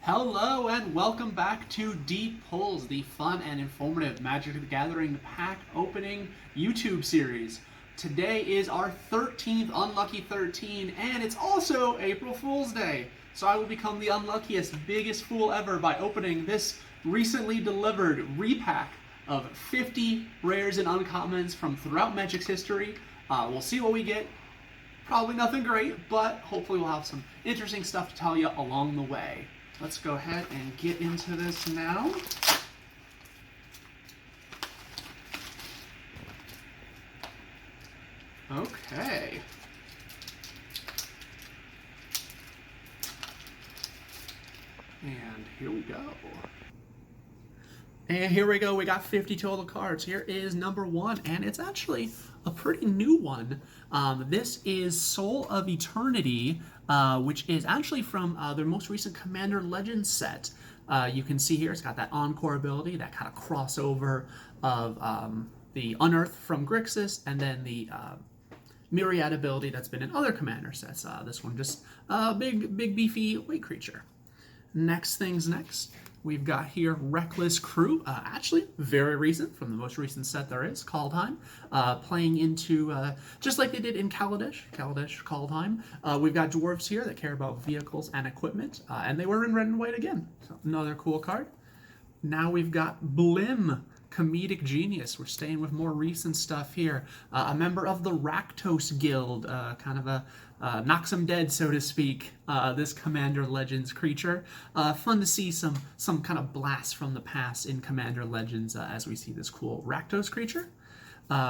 Hello and welcome back to Deep Pulls, the fun and informative Magic the Gathering pack opening YouTube series. Today is our 13th Unlucky 13, and it's also April Fool's Day. So I will become the unluckiest, biggest fool ever by opening this recently delivered repack of 50 rares and uncommons from throughout Magic's history. We'll see what we get. Probably nothing great, but hopefully we'll have some interesting stuff to tell you along the way. Let's go ahead and get into this now. Okay. And here we go. And here we go. We got 50 total cards. Here is number one, and it's actually a pretty new one. This is Soul of Eternity, which is actually from their most recent Commander Legends set. You can see here it's got that Encore ability, that kind of crossover of the Unearth from Grixis, and then the Myriad ability that's been in other Commander sets. This one just a big beefy white creature. Next things next. We've got here Reckless Crew, actually very recent, from the most recent set there is, Kaldheim, playing into, just like they did in Kaladesh, Kaldheim. We've got Dwarves here that care about vehicles and equipment, and they were in red and white again, so another cool card. Now we've got Blim, Comedic Genius. We're staying with more recent stuff here. A member of the Rakdos Guild, kind of a knocks him dead, so to speak, this Commander Legends creature. Fun to see some kind of blast from the past in Commander Legends as we see this cool Rakdos creature.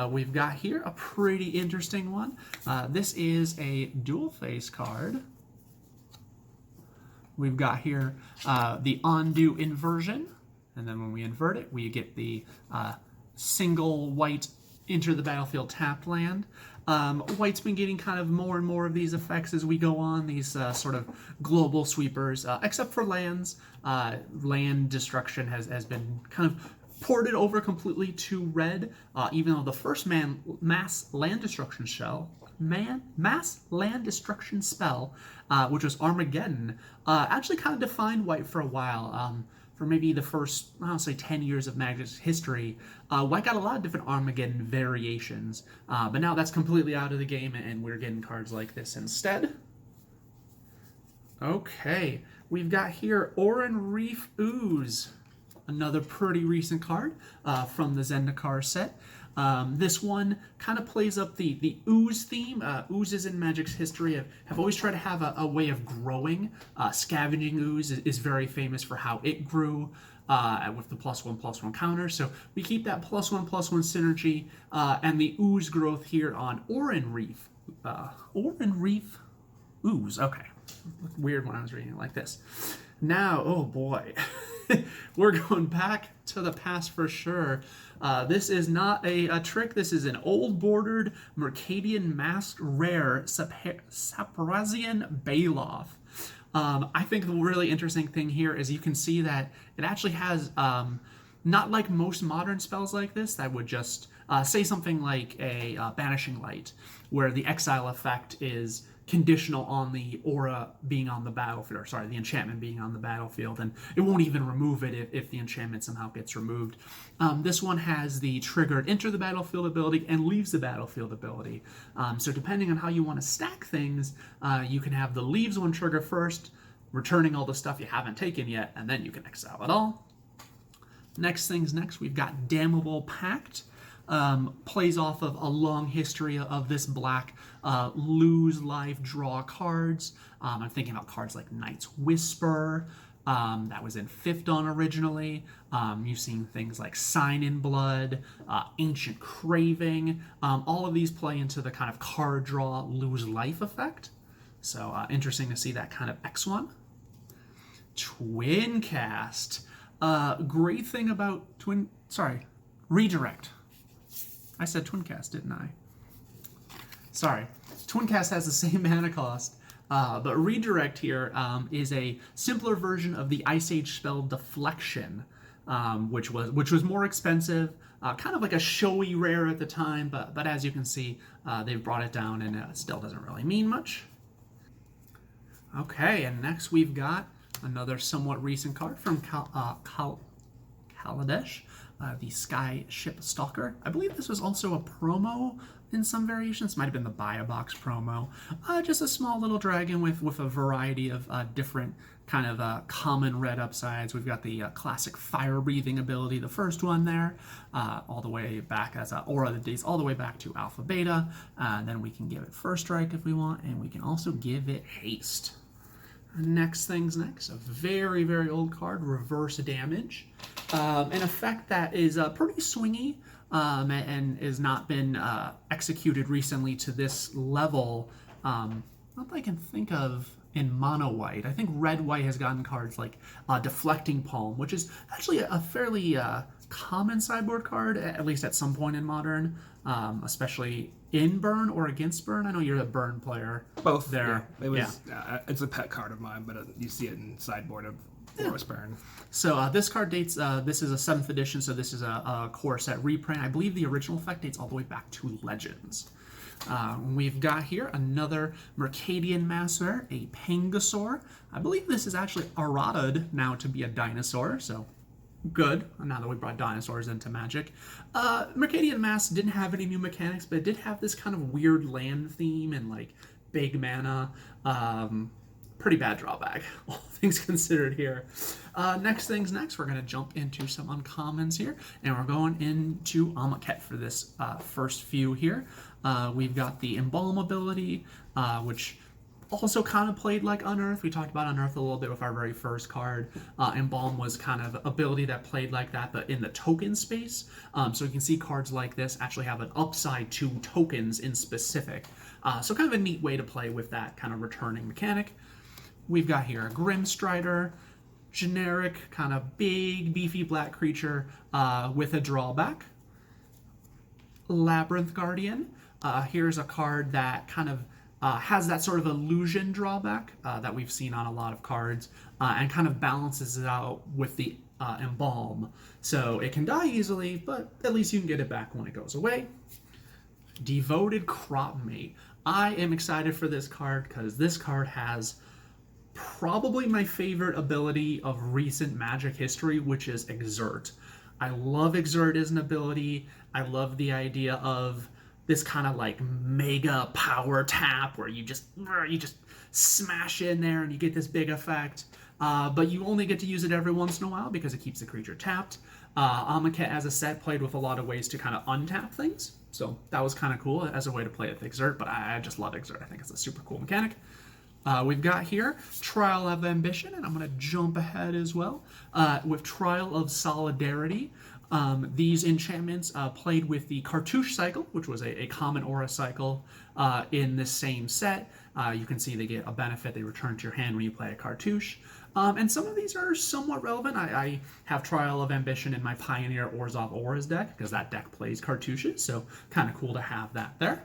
We've got here a pretty interesting one. This is a dual face card. We've got here the Undo Inversion. And then when we invert it, we get the single white enter the battlefield tapped land. White's been getting kind of more and more of these effects as we go on, these sort of global sweepers, except for lands. Land destruction has been kind of ported over completely to red, even though the first mass land destruction spell, which was Armageddon, actually kind of defined white for a while. For maybe the first, I'll say 10 years of Magic's history, White got a lot of different Armageddon variations, but now that's completely out of the game, and we're getting cards like this instead. Okay, we've got here Oran Reef Ooze, another pretty recent card from the Zendikar set. This one kind of plays up the ooze theme. Oozes in Magic's history have always tried to have a way of growing. Scavenging Ooze is very famous for how it grew with the +1/+1 counter. So we keep that +1/+1 synergy and the ooze growth here on Oran Reef. Oran Reef Ooze. Okay. Looked weird when I was reading it like this. Now, oh boy. We're going back to the past for sure. This is not a trick. This is an old bordered Mercadian masked rare Saprazian Bailoff. I think the really interesting thing here is you can see that it actually has, not like most modern spells like this that would just say something like a Banishing Light, where the exile effect is conditional on the aura being on the battlefield, or sorry, the enchantment being on the battlefield, and it won't even remove it if the enchantment somehow gets removed. This one has the triggered enter the battlefield ability and leaves the battlefield ability. So depending on how you want to stack things, you can have the leaves one trigger first, returning all the stuff you haven't taken yet, and then you can exile it all. Next things next, we've got Damnable Pact. Plays off of a long history of this black lose life, draw cards. I'm thinking about cards like Knight's Whisper, that was in 5th Dawn originally. You've seen things like Sign in Blood, Ancient Craving. All of these play into the kind of card draw, lose life effect. So interesting to see that kind of X1. Twin Cast. Great thing about Redirect. I said Twin Cast, didn't I? Sorry. Twin Cast has the same mana cost, but Redirect here is a simpler version of the Ice Age spell Deflection, which was more expensive, kind of like a showy rare at the time, but as you can see, they've brought it down and it still doesn't really mean much. Okay, and next we've got Another somewhat recent card from Kaladesh, the Sky Ship Stalker. I believe this was also a promo in some variations. Might have been the Buy a Box promo. Just a small little dragon with a variety of different kind of common red upsides. We've got the classic fire breathing ability, the first one there, all the way back as Aura that dates all the way back to Alpha Beta. Then we can give it First Strike if we want, and we can also give it Haste. Next things next, a very, very old card, Reverse Damage. An effect that is pretty swingy and has not been executed recently to this level. Not that I can think of in mono white. I think red white has gotten cards like Deflecting Palm, which is actually a fairly common sideboard card, at least at some point in Modern, especially in Burn or against Burn. I know you're a Burn player. Both. There. Yeah. It was. It's a pet card of mine, but you see it in sideboard of Forest Burn. So this card dates, this is a 7th edition, so this is a core set reprint. I believe the original effect dates all the way back to Legends. We've got here another Mercadian Master, a Pangasaur. I believe this is actually errataed now to be a dinosaur, so good, now that we brought dinosaurs into Magic. Mercadian Mass didn't have any new mechanics, but it did have this kind of weird land theme and like big mana. Pretty bad drawback, all things considered here. Next things next, we're going to jump into some uncommons here, and we're going into Amonkhet for this first few here. We've got the Embalm ability, which also kind of played like Unearth. We talked about Unearth a little bit with our very first card. Embalm was kind of ability that played like that, but in the token space. So you can see cards like this actually have an upside to tokens in specific. So kind of a neat way to play with that kind of returning mechanic. We've got here a Grimstrider, generic, kind of big, beefy black creature with a drawback. Labyrinth Guardian. Here's a card that kind of has that sort of illusion drawback that we've seen on a lot of cards and kind of balances it out with the Embalm. So it can die easily, but at least you can get it back when it goes away. Devoted Cropmate. I am excited for this card because this card has probably my favorite ability of recent Magic history, which is Exert. I love Exert as an ability. I love the idea of this kind of like mega power tap where you just smash in there and you get this big effect. But you only get to use it every once in a while because it keeps the creature tapped. Amonkhet as a set played with a lot of ways to kind of untap things. So that was kind of cool as a way to play with Exert, but I just love Exert. I think it's a super cool mechanic. We've got here Trial of Ambition, and I'm going to jump ahead as well with Trial of Solidarity. These enchantments played with the Cartouche cycle, which was a common aura cycle in this same set. You can see they get a benefit. They return to your hand when you play a Cartouche. And some of these are somewhat relevant. I have Trial of Ambition in my Pioneer Orzhov Auras deck because that deck plays Cartouches, so kind of cool to have that there.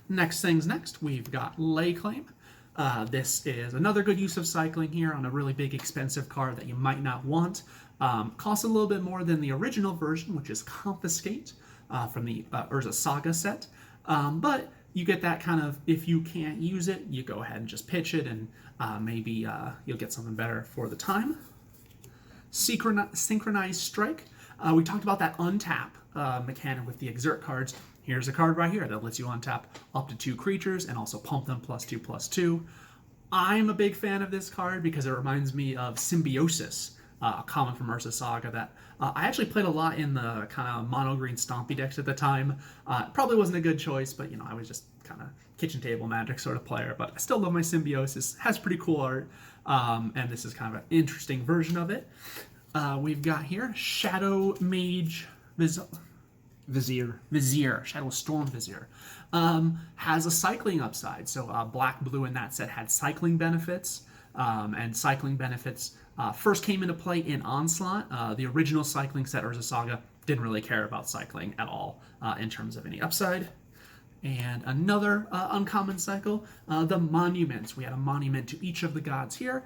Next things next, we've got Lay Claim. This is another good use of cycling here on a really big expensive card that you might not want. Costs a little bit more than the original version, which is Confiscate from the Urza Saga set. But you get that kind of, if you can't use it, you go ahead and just pitch it, and maybe you'll get something better for the time. Synchronized Strike. We talked about that untap mechanic with the Exert cards. Here's a card right here that lets you untap up to 2 creatures and also pump them +2/+2. I'm a big fan of this card because it reminds me of Symbiosis, a common from Urza Saga that I actually played a lot in the kind of mono-green stompy decks at the time. Probably wasn't a good choice, but I was just kind of kitchen table Magic sort of player. But I still love my Symbiosis. It has pretty cool art, and this is kind of an interesting version of it. We've got here Shadow Mage Vizier, Shadow Storm Vizier, has a cycling upside. So black, blue in that set had cycling benefits, and cycling benefits first came into play in Onslaught. The original cycling set, Urza Saga, didn't really care about cycling at all in terms of any upside. And another uncommon cycle, the Monuments. We had a monument to each of the gods here.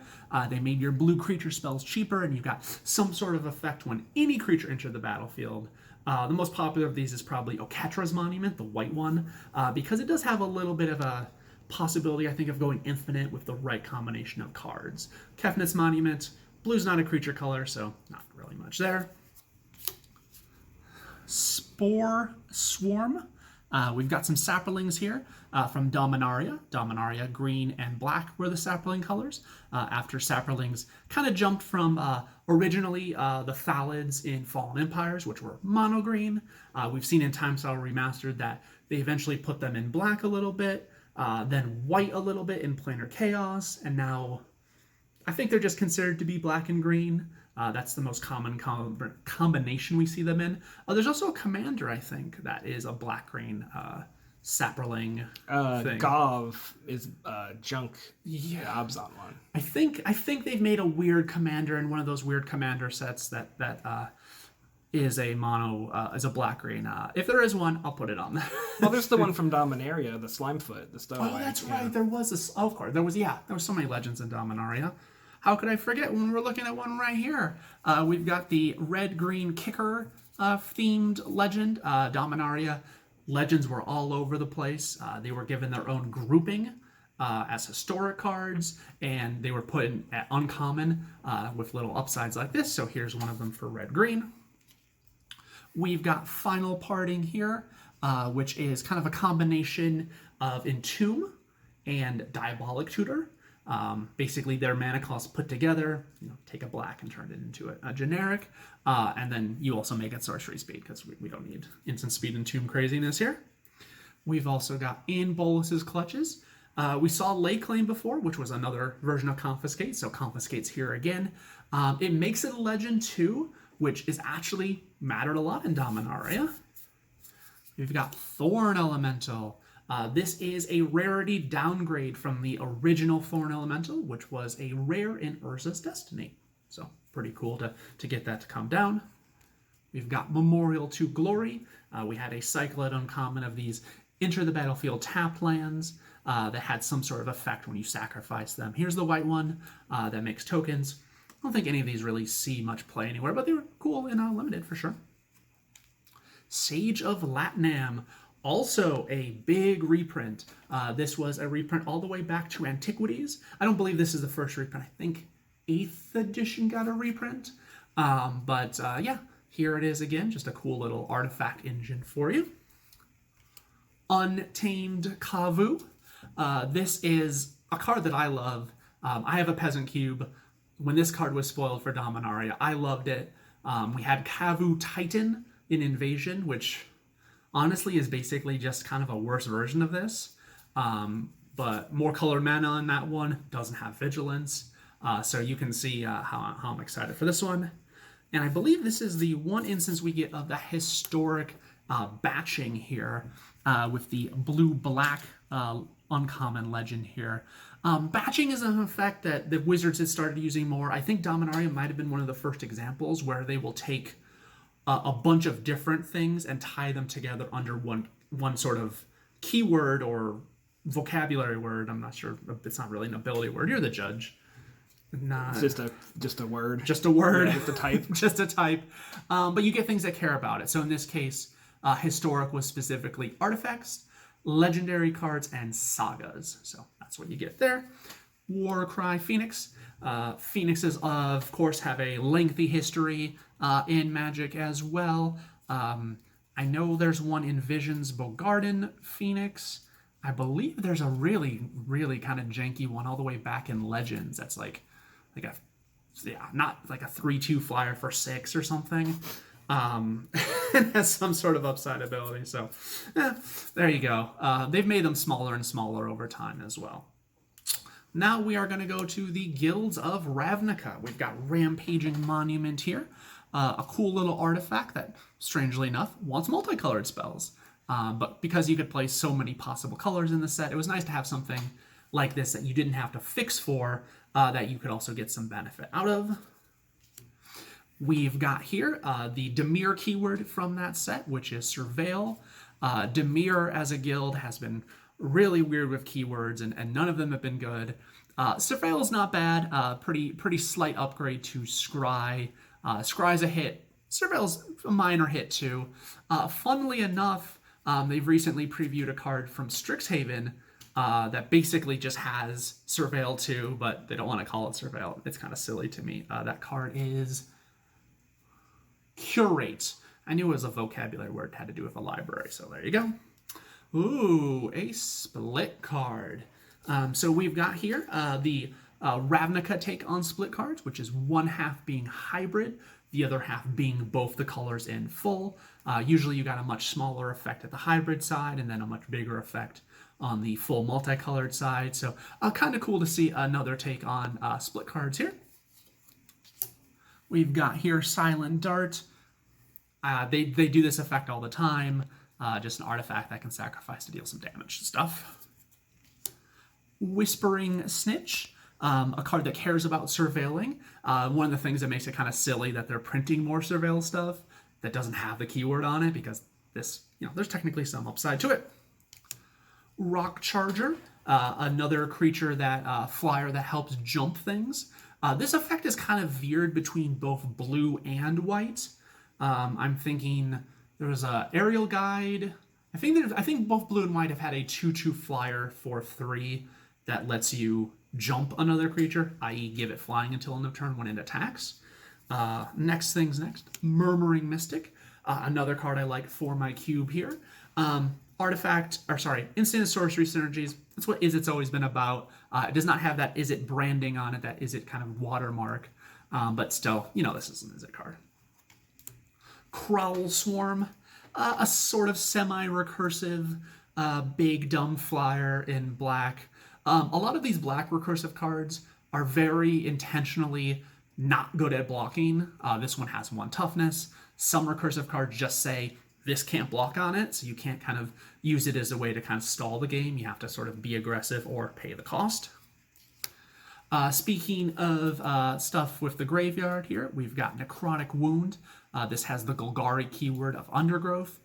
They made your blue creature spells cheaper, and you got some sort of effect when any creature entered the battlefield. The most popular of these is probably Oketra's Monument, the white one, because it does have a little bit of a possibility, I think, of going infinite with the right combination of cards. Kefnit's Monument, blue's not a creature color, so not really much there. Spore Swarm. We've got some Saplings here from Dominaria. Dominaria, green and black were the Sapling colors. After Saplings kind of jumped from originally the Thalids in Fallen Empires, which were mono green. We've seen in Time Style Remastered that they eventually put them in black a little bit, then white a little bit in Planar Chaos, and now I think they're just considered to be black and green. That's the most common combination we see them in. There's also a commander, I think, that is a black-green sapling thing. Gov is junk. Yeah, Gob's on one. I think they've made a weird commander in one of those weird commander sets that is a mono is a black-green. If there is one, I'll put it on there. Well, there's the one from Dominaria, the Slimefoot, the Stowaway. Oh, that's right. There was this. Oh, of course, there was so many legends in Dominaria. How could I forget when we're looking at one right here? We've got the red-green kicker themed legend, Dominaria. Legends were all over the place. They were given their own grouping as historic cards, and they were put in at uncommon with little upsides like this. So here's one of them for red-green. We've got Final Parting here, which is kind of a combination of Entomb and Diabolic Tutor. Basically, their mana cost put together, take a black and turn it into a generic, and then you also make it sorcery speed, because we don't need instant speed and tomb craziness here. We've also got In Bolus's Clutches. We saw Lay Claim before, which was another version of Confiscate, so Confiscate's here again. It makes it a legend too, which is actually mattered a lot in Dominaria. We've got Thorn Elemental. This is a rarity downgrade from the original Thorn Elemental, which was a rare in Urza's Destiny. So pretty cool to get that to come down. We've got Memorial to Glory. We had a cycled uncommon of these enter the battlefield tap lands that had some sort of effect when you sacrifice them. Here's the white one that makes tokens. I don't think any of these really see much play anywhere, but they were cool in limited for sure. Sage of Latnam. Also a big reprint. This was a reprint all the way back to Antiquities. I don't believe this is the first reprint. I think 8th edition got a reprint. But yeah, here it is again. Just a cool little artifact engine for you. Untamed Kavu. This is a card that I love. I have a Peasant Cube. When this card was spoiled for Dominaria, I loved it. We had Kavu Titan in Invasion, which honestly is basically just kind of a worse version of this, but more colored mana on that one, doesn't have vigilance, so you can see how I'm excited for this one. And I believe this is the one instance we get of the historic batching here with the blue-black uncommon legend here. Batching is an effect that the Wizards had started using more. I think Dominaria might have been one of the first examples where they will take a bunch of different things and tie them together under one sort of keyword or vocabulary word. I'm not sure. It's not really an ability word. You're the judge. Not It's just a word. Just a word. Yeah, just a type. Just a type. But you get things that care about it. So in this case, historic was specifically artifacts, legendary cards, and sagas. So that's what you get there. Warcry Phoenix. Phoenixes, of course, have a lengthy history in Magic as well. I know there's one in Visions Bogarden Phoenix. I believe there's a really, really kind of janky one all the way back in Legends. That's like not like a 3/2 flyer for 6 or something. It has some sort of upside ability. So there you go. They've made them smaller and smaller over time as well. Now we are going to go to the Guilds of Ravnica. We've got Rampaging Monument here. A cool little artifact that, strangely enough, wants multicolored spells. But because you could play so many possible colors in the set, it was nice to have something like this that you didn't have to fix for, that you could also get some benefit out of. We've got here the Dimir keyword from that set, which is Surveil. Dimir as a guild has been really weird with keywords, and none of them have been good. Surveil is not bad. Pretty slight upgrade to Scry. Scry's a hit. Surveil's a minor hit too. Funnily enough, they've recently previewed a card from Strixhaven that basically just has Surveil 2, but they don't want to call it Surveil. It's kind of silly to me. That card is Curate. I knew it was a vocabulary word. It had to do with a library, so there you go. Ooh, a split card. So we've got here the Ravnica take on split cards, which is one half being hybrid, the other half being both the colors in full. Usually you got a much smaller effect at the hybrid side and then a much bigger effect on the full multicolored side. So kind of cool to see another take on split cards here. We've got here Silent Dart. They do this effect all the time. Just an artifact that can sacrifice to deal some damage and stuff. Whispering Snitch, a card that cares about surveilling. One of the things that makes it kind of silly that they're printing more surveil stuff that doesn't have the keyword on it, because this, there's technically some upside to it. Rock Charger, another creature that flyer that helps jump things. This effect is kind of veered between both blue and white. I'm thinking there was a aerial guide. I think both blue and white have had a 2/2 flyer for 3 that lets you jump another creature, i.e. give it flying until end of turn when it attacks. Next things next. Murmuring Mystic, another card I like for my cube here. Instant and sorcery synergies. That's what Izzet's always been about. It does not have that Izzet branding on it, that Izzet kind of watermark. But still, this is an Izzet card. Crowl Swarm, a sort of semi-recursive big dumb flyer in black. A lot of these black recursive cards are very intentionally not good at blocking. This one has 1 toughness. Some recursive cards just say this can't block on it, so you can't kind of use it as a way to kind of stall the game. You have to sort of be aggressive or pay the cost. Speaking of stuff with the graveyard here, we've got Necrotic Wound. This has the Golgari keyword of Undergrowth.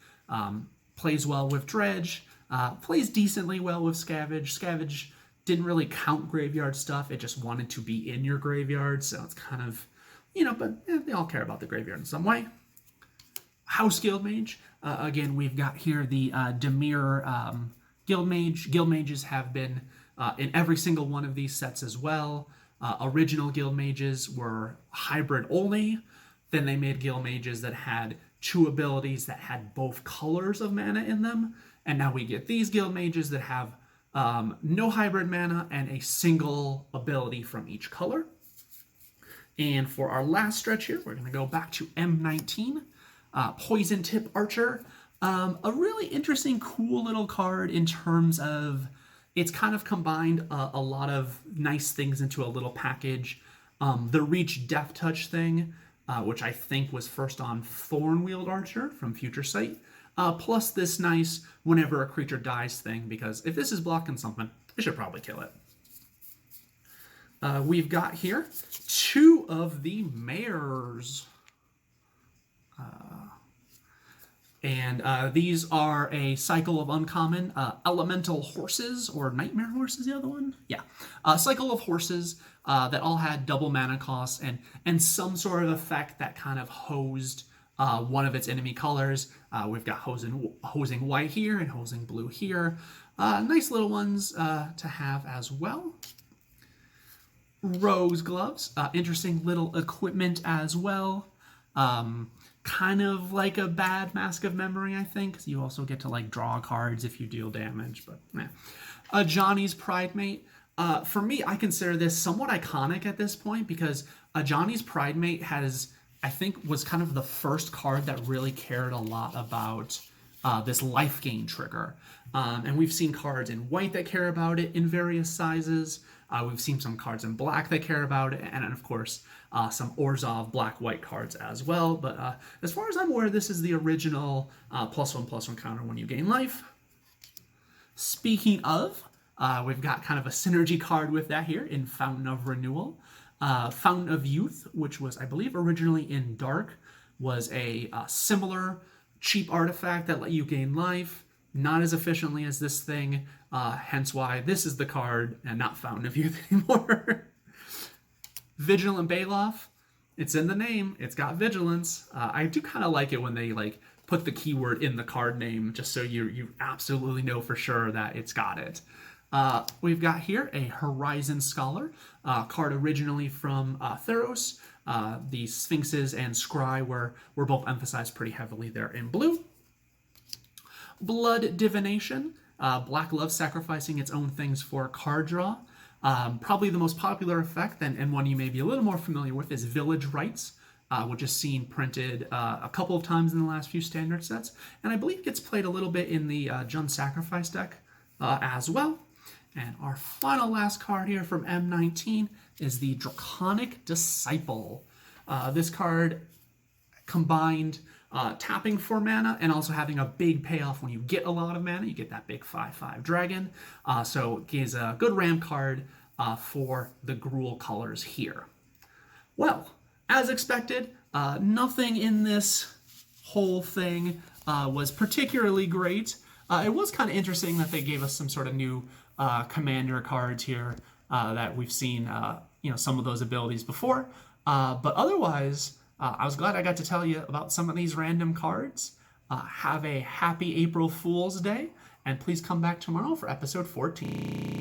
Plays well with Dredge. Plays decently well with Scavenge. Scavenge didn't really count graveyard stuff. It just wanted to be in your graveyard, so it's kind of, but they all care about the graveyard in some way. House Guildmage. Again, we've got here the Dimir Guildmage. Guildmages have been in every single one of these sets as well. Original Guildmages were hybrid only. Then they made Guildmages that had 2 abilities that had both colors of mana in them. And now we get these Guildmages that have no hybrid mana and a single ability from each color. And for our last stretch here, we're going to go back to M19. Poison Tip Archer. A really interesting, cool little card in terms of it's kind of combined a lot of nice things into a little package. The Reach Death Touch thing, which I think was first on Thornwield Archer from Future Sight, plus this nice whenever a creature dies thing, because if this is blocking something, it should probably kill it. We've got here 2 of the Mares. And these are a cycle of uncommon elemental horses, or nightmare horses, the other one? Yeah. Cycle of horses that all had double mana costs and some sort of effect that kind of hosed one of its enemy colors. We've got hosing white here and hosing blue here. Nice little ones to have as well. Rose Gloves, interesting little equipment as well. Kind of like a bad Mask of Memory, I think. You also get to draw cards if you deal damage, but Johnny's Pridemate. For me, I consider this somewhat iconic at this point because Johnny's Pridemate was kind of the first card that really cared a lot about this life gain trigger. And we've seen cards in white that care about it in various sizes. We've seen some cards in black that care about it, and of course, some Orzhov black-white cards as well. But as far as I'm aware, this is the original +1/+1 counter when you gain life. Speaking of, we've got kind of a synergy card with that here in Fountain of Renewal. Fountain of Youth, which was, I believe, originally in Dark, was a similar cheap artifact that let you gain life. Not as efficiently as this thing, hence why this is the card and not Fountain of Youth anymore. Vigilant Baloth, it's in the name, it's got vigilance. I do kind of like it when they put the keyword in the card name just so you absolutely know for sure that it's got it. We've got here a Horizon Scholar, card originally from Theros. The Sphinxes and Scry were both emphasized pretty heavily there in blue. Blood Divination, black love sacrificing its own things for card draw. Probably the most popular effect, and one you may be a little more familiar with, is Village Rites, which is seen printed a couple of times in the last few standard sets, and I believe gets played a little bit in the Jund Sacrifice deck as well. And our final last card here from M19 is the Draconic Disciple. This card combined tapping for mana and also having a big payoff when you get a lot of mana. You get that big 5/5 dragon. So it gives a good ram card for the Gruul colors here. Well, as expected, nothing in this whole thing was particularly great. It was kind of interesting that they gave us some sort of new commander cards here that we've seen, some of those abilities before. But otherwise, I was glad I got to tell you about some of these random cards. Have a happy April Fool's Day, and please come back tomorrow for episode 14.